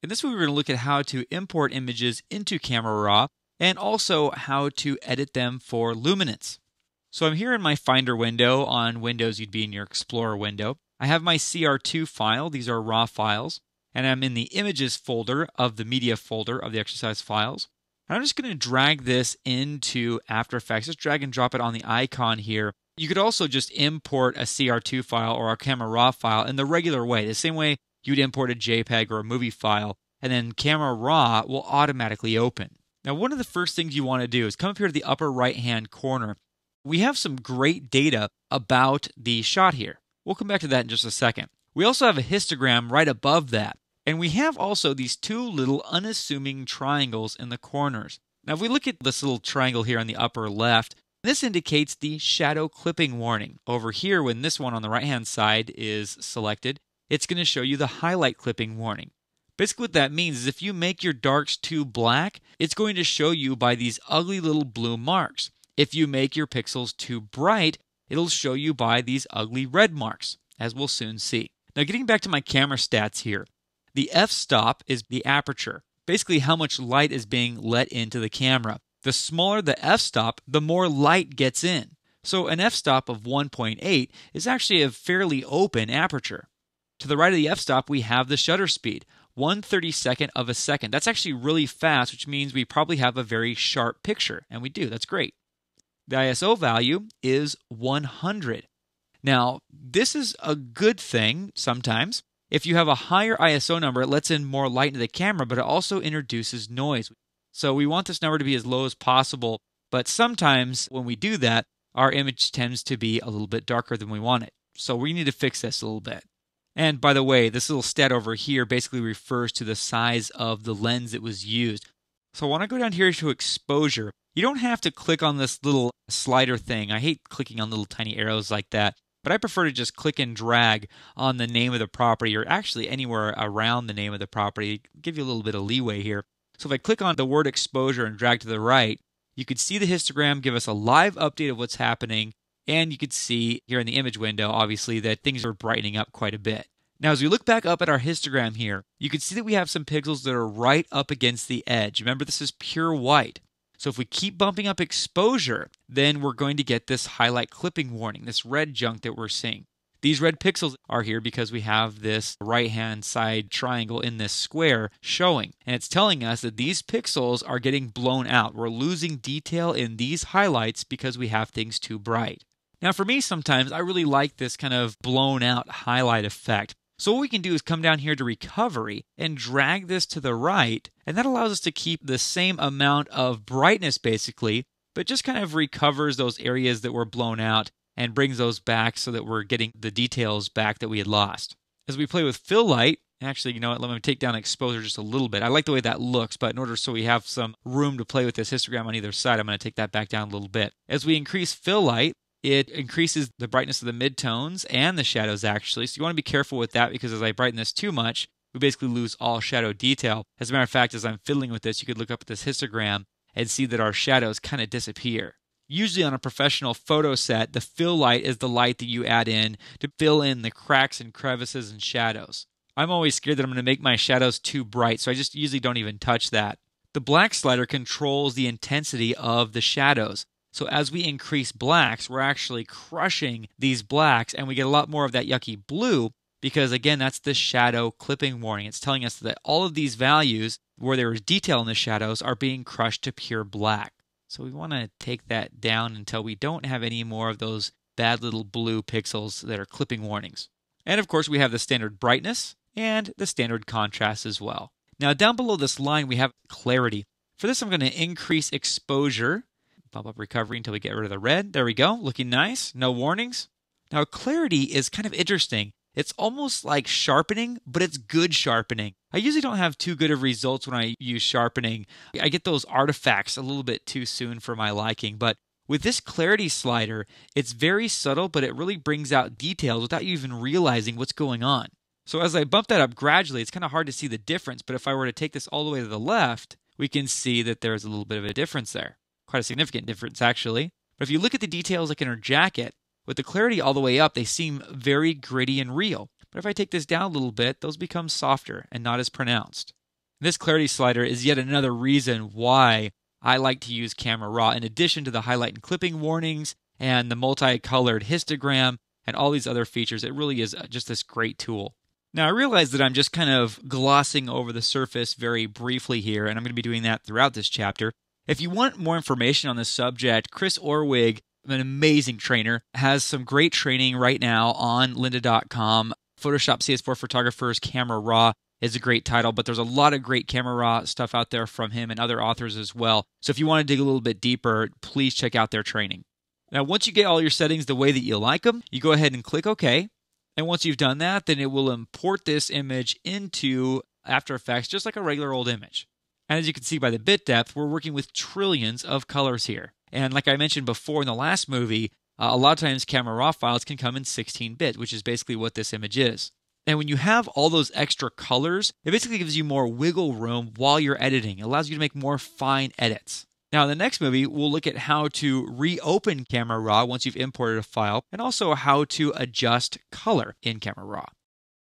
In this video, we're going to look at how to import images into Camera Raw and also how to edit them for luminance. So I'm here in my Finder window. On Windows, you'd be in your Explorer window. I have my CR2 file. These are raw files. And I'm in the Images folder of the Media folder of the exercise files. And I'm just going to drag this into After Effects. Just drag and drop it on the icon here. You could also just import a CR2 file or a Camera Raw file in the regular way, the same way you'd import a JPEG or a movie file, and then Camera Raw will automatically open. Now, one of the first things you want to do is come up here to the upper right-hand corner. We have some great data about the shot here. We'll come back to that in just a second. We also have a histogram right above that. And we have also these two little unassuming triangles in the corners. Now, if we look at this little triangle here on the upper left, this indicates the shadow clipping warning. Over here, when this one on the right-hand side is selected, it's going to show you the highlight clipping warning. Basically what that means is if you make your darks too black, it's going to show you by these ugly little blue marks. If you make your pixels too bright, it'll show you by these ugly red marks, as we'll soon see. Now, getting back to my camera stats here, the f-stop is the aperture, basically how much light is being let into the camera. The smaller the f-stop, the more light gets in. So an f-stop of 1.8 is actually a fairly open aperture. To the right of the f-stop, we have the shutter speed, 1/32nd of a second. That's actually really fast, which means we probably have a very sharp picture, and we do. That's great. The ISO value is 100. Now, this is a good thing sometimes. If you have a higher ISO number, it lets in more light into the camera, but it also introduces noise. So we want this number to be as low as possible, but sometimes when we do that, our image tends to be a little bit darker than we want it. So we need to fix this a little bit. And by the way, this little stat over here basically refers to the size of the lens that was used. So I want to go down here to exposure. You don't have to click on this little slider thing. I hate clicking on little tiny arrows like that, but I prefer to just click and drag on the name of the property, or actually anywhere around the name of the property. Give you a little bit of leeway here. So if I click on the word exposure and drag to the right, you could see the histogram give us a live update of what's happening. And you could see here in the image window, obviously, that things are brightening up quite a bit. Now, as we look back up at our histogram here, you can see that we have some pixels that are right up against the edge. Remember, this is pure white. So if we keep bumping up exposure, then we're going to get this highlight clipping warning, this red junk that we're seeing. These red pixels are here because we have this right-hand side triangle in this square showing. And it's telling us that these pixels are getting blown out. We're losing detail in these highlights because we have things too bright. Now, for me, sometimes I really like this kind of blown out highlight effect. So what we can do is come down here to recovery and drag this to the right, and that allows us to keep the same amount of brightness basically, but just kind of recovers those areas that were blown out and brings those back so that we're getting the details back that we had lost. As we play with fill light, actually, you know what, let me take down exposure just a little bit. I like the way that looks, but in order so we have some room to play with this histogram on either side, I'm going to take that back down a little bit. As we increase fill light, it increases the brightness of the midtones and the shadows, actually. So you want to be careful with that because as I brighten this too much, we basically lose all shadow detail. As a matter of fact, as I'm fiddling with this, you could look up at this histogram and see that our shadows kind of disappear. Usually on a professional photo set, the fill light is the light that you add in to fill in the cracks and crevices and shadows. I'm always scared that I'm going to make my shadows too bright, so I just usually don't even touch that. The black slider controls the intensity of the shadows. So as we increase blacks, we're actually crushing these blacks, and we get a lot more of that yucky blue because, again, that's the shadow clipping warning. It's telling us that all of these values, where there is detail in the shadows, are being crushed to pure black. So we want to take that down until we don't have any more of those bad little blue pixels that are clipping warnings. And, of course, we have the standard brightness and the standard contrast as well. Now, down below this line, we have clarity. For this, I'm going to increase exposure. Bump up recovery until we get rid of the red. There we go. Looking nice. No warnings. Now, clarity is kind of interesting. It's almost like sharpening, but it's good sharpening. I usually don't have too good of results when I use sharpening. I get those artifacts a little bit too soon for my liking. But with this clarity slider, it's very subtle, but it really brings out details without you even realizing what's going on. So as I bump that up gradually, it's kind of hard to see the difference. But if I were to take this all the way to the left, we can see that there's a little bit of a difference there. Quite a significant difference, actually. But if you look at the details like in her jacket, with the clarity all the way up, they seem very gritty and real. But if I take this down a little bit, those become softer and not as pronounced. This clarity slider is yet another reason why I like to use Camera Raw, in addition to the highlight and clipping warnings and the multicolored histogram and all these other features. It really is just this great tool. Now, I realize that I'm just kind of glossing over the surface very briefly here, and I'm going to be doing that throughout this chapter. If you want more information on this subject, Chris Orwig, an amazing trainer, has some great training right now on lynda.com. Photoshop CS4 Photographers Camera Raw is a great title, but there's a lot of great Camera Raw stuff out there from him and other authors as well. So if you want to dig a little bit deeper, please check out their training. Now, once you get all your settings the way that you like them, you go ahead and click OK. And once you've done that, then it will import this image into After Effects just like a regular old image. And as you can see by the bit depth, we're working with trillions of colors here. And like I mentioned before in the last movie, a lot of times Camera Raw files can come in 16-bit, which is basically what this image is. And when you have all those extra colors, it basically gives you more wiggle room while you're editing. It allows you to make more fine edits. Now, in the next movie, we'll look at how to reopen Camera Raw once you've imported a file, and also how to adjust color in Camera Raw.